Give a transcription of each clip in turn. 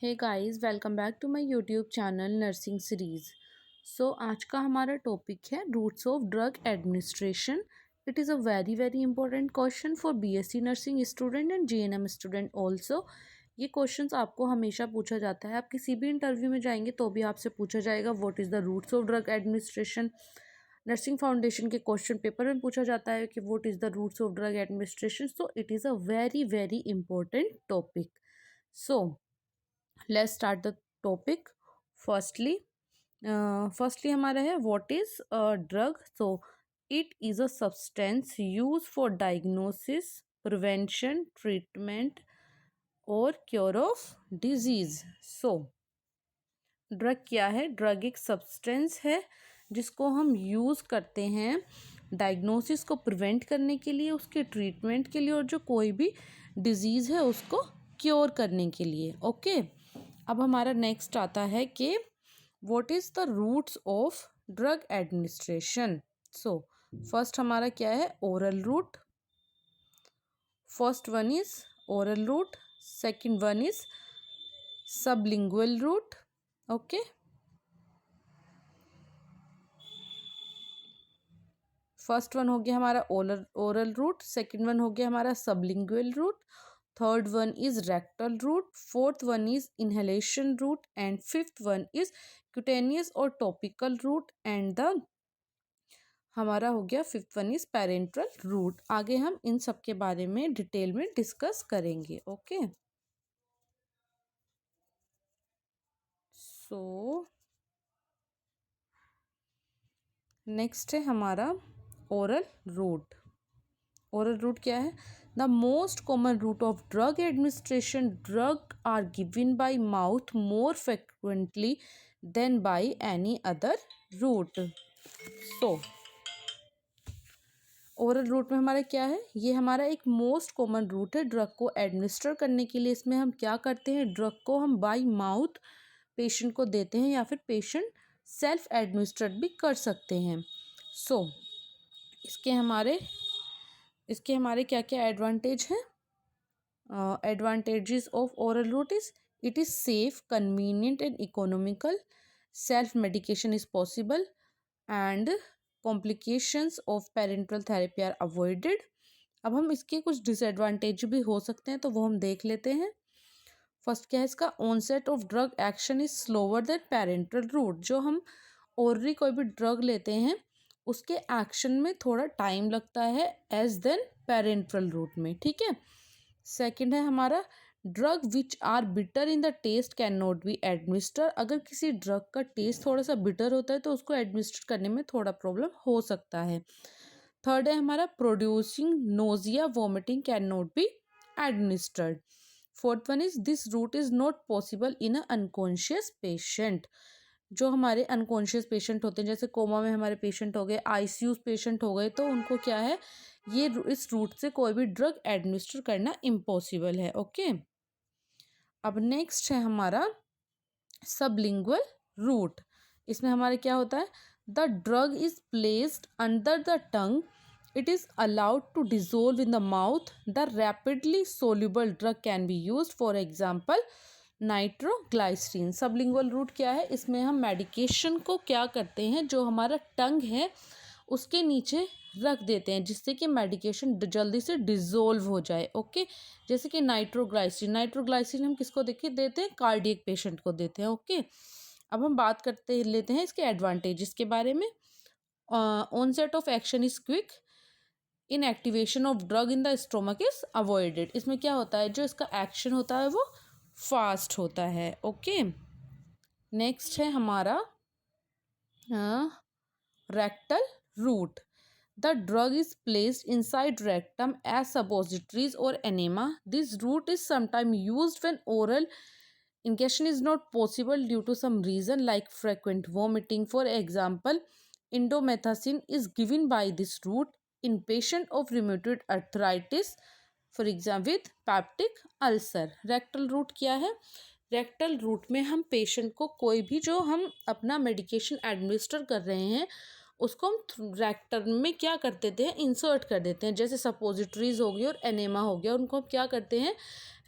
Hey guys, welcome back to my YouTube channel nursing series. आज का हमारा topic है routes of drug administration. It is a very important question for BSc nursing student and GNM student also. ये questions आपको हमेशा पूछा जाता है। आप किसी भी इंटरव्यू में जाएंगे तो भी आपसे पूछा जाएगा what is the routes of drug administration. Nursing foundation के क्वेश्चन पेपर में पूछा जाता है कि what is the routes of drug administration. So it is a very important topic. So let's start the topic. Firstly हमारा है what is a drug. So it is a substance use for diagnosis, prevention, treatment और cure of disease. So drug क्या है? Drug एक substance है जिसको हम use करते हैं डायग्नोसिस को प्रिवेंट करने के लिए, उसके ट्रीटमेंट के लिए और जो कोई भी डिजीज़ है उसको क्योर करने के लिए। ओके, अब हमारा नेक्स्ट आता है कि what is the routes of drug administration. So first हमारा क्या है? Oral route. First one is oral route, second one is sublingual route. Okay, first one हो गया हमारा ओरल रूट, सेकंड वन हो गया हमारा sublingual route, third one is rectal route, fourth one is inhalation route and fifth one is cutaneous और topical route and the हमारा हो गया fifth one is parenteral route. आगे हम इन सब के बारे में डिटेल में डिस्कस करेंगे। ओके, सो नेक्स्ट है हमारा ओरल रूट। ओरल रूट क्या है? The most common route of drug administration. Drug are given by mouth more frequently than by any other route. So oral route में हमारा क्या है? ये हमारा एक मोस्ट कॉमन रूट है ड्रग को एडमिनिस्टर करने के लिए। इसमें हम क्या करते हैं? ड्रग को हम बाय माउथ पेशेंट को देते हैं या फिर पेशेंट सेल्फ एडमिनिस्ट्रेट भी कर सकते हैं। सो इसके हमारे क्या क्या एडवांटेज हैं? Advantages of oral route is it is safe, convenient and economical. Self medication is possible and complications of parenteral therapy are avoided. अब हम इसके कुछ डिसएडवांटेज भी हो सकते हैं तो वो हम देख लेते हैं। फर्स्ट क्या है इसका? Onset of drug action is slower than parenteral route. जो हम ओरली कोई भी ड्रग लेते हैं उसके एक्शन में थोड़ा टाइम लगता है एज देन पैरेंटल रूट में। ठीक है। सेकंड है हमारा drug which are bitter in the taste can not be administer. अगर किसी ड्रग का टेस्ट थोड़ा सा बिटर होता है तो उसको एडमिनिस्टर करने में थोड़ा प्रॉब्लम हो सकता है। थर्ड है हमारा producing nausea vomiting can not be administered. Fourth one is this route is not possible in a unconscious patient. जो हमारे अनकॉन्शियस पेशेंट होते हैं, जैसे कोमा में हमारे पेशेंट हो गए, आईसीयू पेशेंट हो गए, तो उनको क्या है, ये इस रूट से कोई भी ड्रग एडमिनिस्टर करना इम्पॉसिबल है। ओके, अब नेक्स्ट है हमारा सबलिंगुअल रूट। इसमें हमारे क्या होता है? The drug is placed under the tongue, it is allowed to dissolve in the mouth, the rapidly soluble drug can be use, for example nitroglycerin. Sublingual route क्या है? इसमें हम मेडिकेशन को क्या करते हैं, जो हमारा टंग है उसके नीचे रख देते हैं जिससे कि मेडिकेशन जल्दी से डिज़ोल्व हो जाए। ओके, जैसे कि नाइट्रोग्लाइसिन हम किसको देते हैं? कार्डियक पेशेंट को देते हैं। ओके, अब हम बात करते लेते हैं इसके एडवांटेजेस के बारे में। Onset of action is quick, inactivation of drug in the stomach is avoided. इसमें क्या होता है, जो इसका एक्शन होता है वो फास्ट होता है। ओके, नेक्स्ट है हमारा rectal route. The drug is placed inside rectum as suppositories or enema. This route is sometimes used when oral ingestion is not possible due to some reason like frequent vomiting. For example, indomethacin is given by this route in patient of rheumatoid arthritis, for example with peptic ulcer. Rectal route क्या है? Rectal route में हम patient को कोई भी जो हम अपना मेडिकेशन एडमिनिस्टर कर रहे हैं उसको हम रेक्टम में क्या कर देते हैं? इंसर्ट कर देते हैं। जैसे सपोजिटरीज हो गई और एनेमा हो गया, उनको हम क्या करते हैं?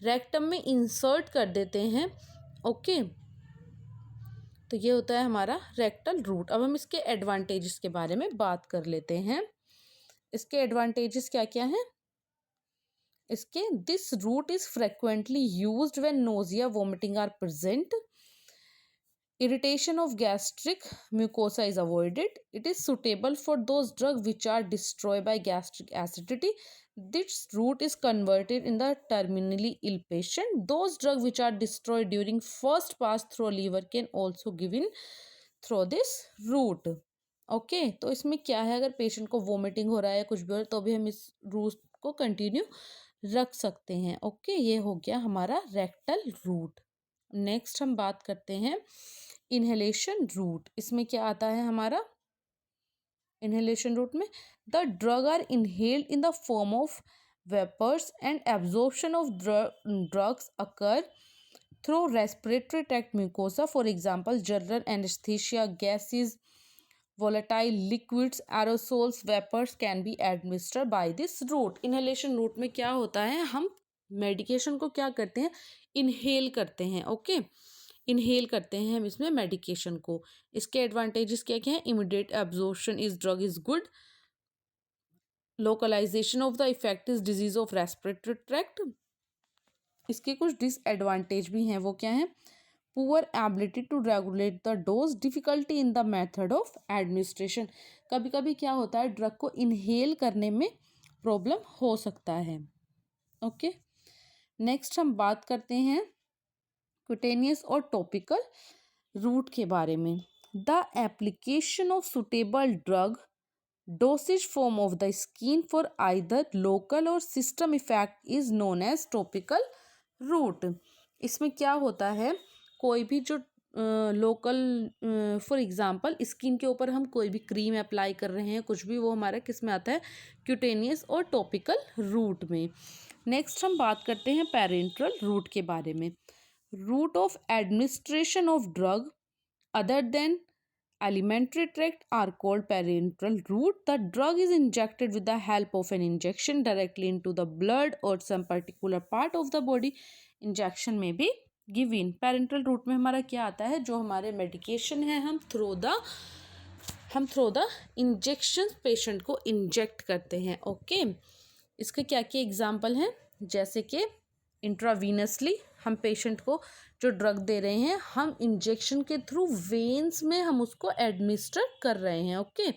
रेक्टम में इंसर्ट कर देते हैं ओके, तो ये होता है हमारा रेक्टल रूट। अब हम इसके एडवांटेजेस के बारे में बात कर लेते हैं। इसके एडवांटेजेस क्या क्या हैं इसके? This route is frequently used when nausea vomiting are present, irritation of gastric mucosa is avoided, it is suitable for those drugs which are destroyed by gastric acidity. This route is converted in the terminally ill patient. Those drugs which are destroyed during first pass through liver can also given through this route. Okay तो इसमें क्या है, अगर patient को vomiting हो रहा है कुछ भी हो रहा है तो भी हम इस रूट को कंटिन्यू रख सकते हैं। ओके, ये हो गया हमारा रेक्टल रूट। नेक्स्ट हम बात करते हैं इनहेलेशन रूट। इसमें क्या आता है हमारा इनहेलेशन रूट में? The drug are inhaled in the form of vapours and absorption of drugs occur through respiratory tract mucosa, for example general anaesthesia, gases, volatile liquids, aerosols, vapors can be administered by this route. inhalation route में क्या होता है, हम medication को क्या करते हैं, inhale करते हैं। ओके, इनहेल करते हैं हम इसमें मेडिकेशन को। इसके एडवांटेजेस क्या क्या हैं? Immediate absorption is drug is good, localisation of the effect is disease of respiratory tract. इसके कुछ डिसएडवांटेज भी हैं, वो क्या है? Poor ability to regulate the dose, difficulty in the method of administration. कभी कभी क्या होता है, ड्रग को इनहेल करने में प्रॉब्लम हो सकता है। ओके, नेक्स्ट हम बात करते हैं क्यूटेनियस और टॉपिकल रूट के बारे में। The application of suitable drug dosage form of the skin for either local or system effect is known as topical route. इसमें क्या होता है, कोई भी जो लोकल फॉर एग्जांपल स्किन के ऊपर हम कोई भी क्रीम अप्लाई कर रहे हैं कुछ भी, वो हमारा किस में आता है? क्यूटेनियस और टॉपिकल रूट में। नेक्स्ट हम बात करते हैं पेरेंट्रल रूट के बारे में। Route of administration of drug other than alimentary tract are called parenteral route. The drug is injected with the help of an injection directly into the blood or some particular part of the body. Injection may be given. Parenteral route में हमारा क्या आता है, जो हमारे medication है हम through the injection patient को इंजेक्ट करते हैं। ओके, इसके क्या क्या एग्जाम्पल हैं, जैसे कि इंट्रावीनसली हम पेशेंट को जो ड्रग दे रहे हैं हम इंजेक्शन के थ्रू वेन्स में हम उसको एडमिनिस्टर कर रहे हैं। Okay,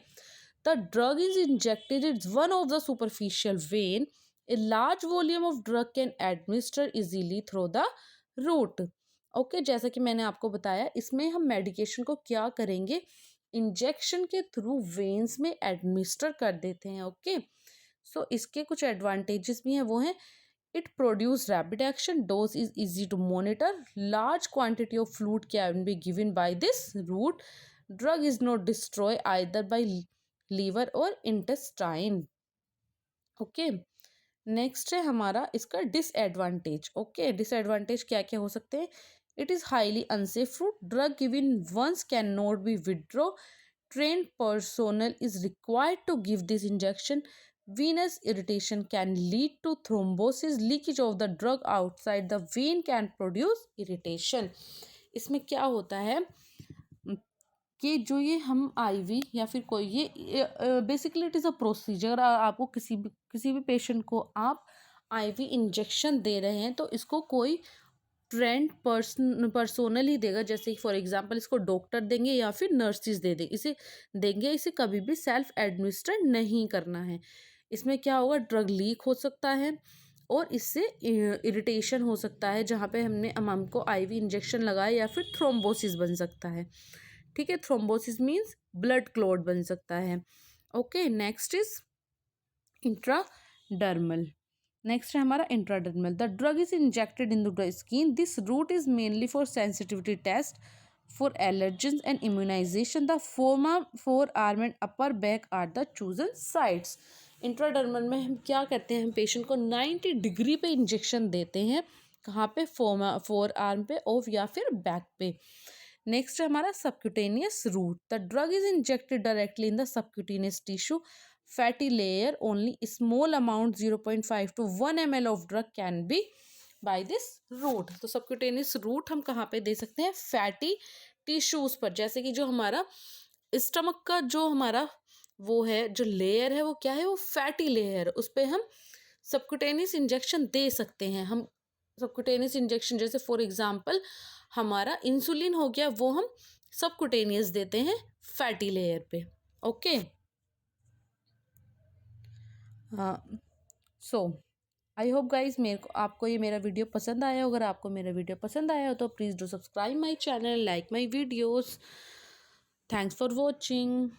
the drug is injected its one of the superficial vein, a large volume of drug can administer easily through the route. Okay, जैसा कि मैंने आपको बताया इसमें हम मेडिकेशन को क्या करेंगे, इंजेक्शन के थ्रू वेन्स में एडमिनिस्टर कर देते हैं। ओके, सो इसके कुछ एडवांटेजेस भी हैं, वो हैं it produces rapid action, dose is easy to monitor, large quantity of fluid can be given by this route, drug is not destroyed either by liver or intestine. Okay, next है हमारा इसका disadvantage. Okay, disadvantage क्या क्या हो सकते हैं? It is highly unsafe route, drug given once can not be withdraw, trained personnel is required to give this injection, venous irritation can lead to thrombosis, leakage of the drug outside the vein can produce irritation. इसमें क्या होता है कि जो ये हम ivy या फिर कोई ये basically it is a procedure, आपको किसी भी पेशेंट को आप आईवी इंजेक्शन दे रहे हैं तो इसको कोई ट्रेंड पर्सोनल ही देगा, जैसे फॉर एग्जांपल इसको डॉक्टर देंगे या फिर नर्सिस देंगे, इसे कभी भी सेल्फ एडमिनिस्टर नहीं करना है। इसमें क्या होगा, ड्रग लीक हो सकता है और इससे इरिटेशन हो सकता है, जहाँ पे हमको आईवी इंजेक्शन लगाया या फिर थ्रोम्बोसिस बन सकता है। ठीक है, थ्रोम्बोसिस मीन्स ब्लड क्लॉट बन सकता है। Okay, next is intradermal. Next है हमारा intradermal. The drug is injected in the skin, this route is mainly for sensitivity test, for allergens and immunisation, the forearm and upper back are the chosen sites. Intradermal में हम क्या करते हैं, हम patient को 90 degree पे injection देते हैं, कहाँ पे? फोर आर्म पे और या फिर बैक पे। नेक्स्ट है हमारा subcutaneous route. The drug is injected directly in the subcutaneous tissue, fatty layer, only small amount 0.5 to 1 ml of drug can be by this route. तो सबक्यूटेनियस रूट हम कहाँ पे दे सकते हैं, फैटी टिश्यूज पर, जैसे कि जो हमारा स्टमक का जो हमारा वो है जो लेयर है वो क्या है, वो फैटी लेयर, उस पर हम सबक्यूटेनियस इंजेक्शन दे सकते हैं। हम सबक्यूटेनियस इंजेक्शन जैसे फॉर एग्जांपल हमारा इंसुलिन हो गया, वो हम सबक्यूटेनियस देते हैं फैटी लेयर पे। Okay, so I hope guys मेरे को आपको ये मेरा वीडियो पसंद आया। अगर आपको मेरा वीडियो पसंद आया हो तो please do subscribe my channel, like my videos. Thanks for watching.